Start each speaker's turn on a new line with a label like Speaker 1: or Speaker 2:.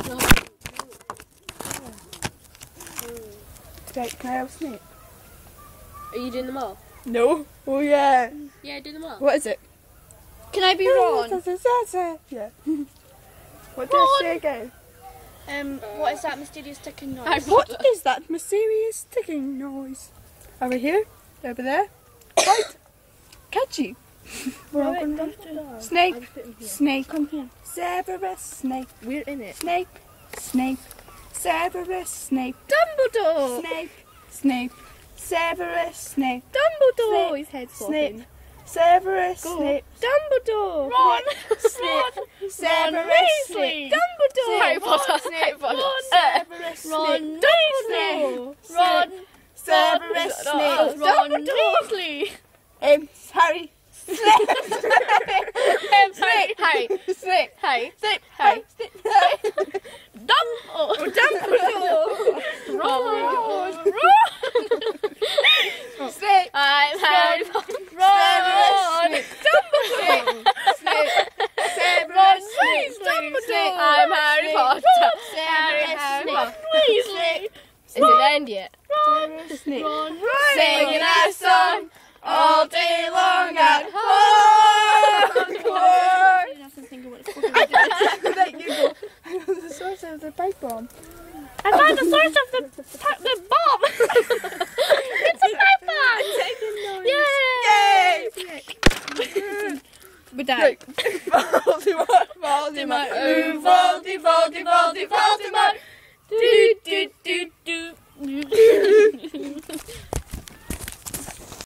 Speaker 1: No.
Speaker 2: Right, can I have a snake?
Speaker 1: Are you doing them all?
Speaker 2: No. Oh yeah.
Speaker 1: Yeah, do them all.
Speaker 2: What is it?
Speaker 3: Can I be Ron?
Speaker 2: Yeah. What did I say again?
Speaker 3: What is that mysterious ticking noise?
Speaker 2: What is that mysterious ticking noise? Over here? Over there? Right. Catchy. We're all going down. Snake. Snake.
Speaker 3: Come here.
Speaker 2: Severus Snape.
Speaker 1: We're in it.
Speaker 2: Snape. Snape. Severus Snape.
Speaker 3: Dumbledore!
Speaker 2: Snape. Snape. Severus Snape.
Speaker 3: Dumbledore!
Speaker 2: Snape.
Speaker 3: His head's
Speaker 2: Snape.
Speaker 3: flopping.
Speaker 2: Severus
Speaker 3: Go.
Speaker 2: Snape.
Speaker 3: Dumbledore!
Speaker 1: Ron!
Speaker 2: Snape. Severus Snape.
Speaker 3: Dumbledore!
Speaker 1: Harry Potter.
Speaker 2: Snape.
Speaker 1: Harry Potter.
Speaker 2: Severus
Speaker 3: Ron
Speaker 2: Snape.
Speaker 3: Weasley! Ron!
Speaker 2: Severus Snape.
Speaker 3: Ron Weasley!
Speaker 2: Harry.
Speaker 1: Harry.
Speaker 2: Snape.
Speaker 1: Harry.
Speaker 2: Snape.
Speaker 1: Harry.
Speaker 3: Dumbledore!
Speaker 2: Ron. Snape.
Speaker 1: I'm Harry Potter.
Speaker 3: Ron!
Speaker 2: Snape. Snape. Severus
Speaker 3: Ron
Speaker 2: Snape.
Speaker 3: Dumbledore!
Speaker 1: I'm Harry Potter.
Speaker 2: Severus Snape.
Speaker 3: Weasley!
Speaker 1: Is it end yet?
Speaker 2: Severus Snape.
Speaker 3: Ron
Speaker 2: Singing a song all day long at home.
Speaker 3: I have to think of what it's called.
Speaker 2: Let you go. I know the source of the pipe bomb.
Speaker 3: I found the source of the bomb! It's a pipe bomb! Yay! We're done.
Speaker 2: Voldemort, Voldemort, ooh, Voldemort, Voldemort.
Speaker 3: Do do do do.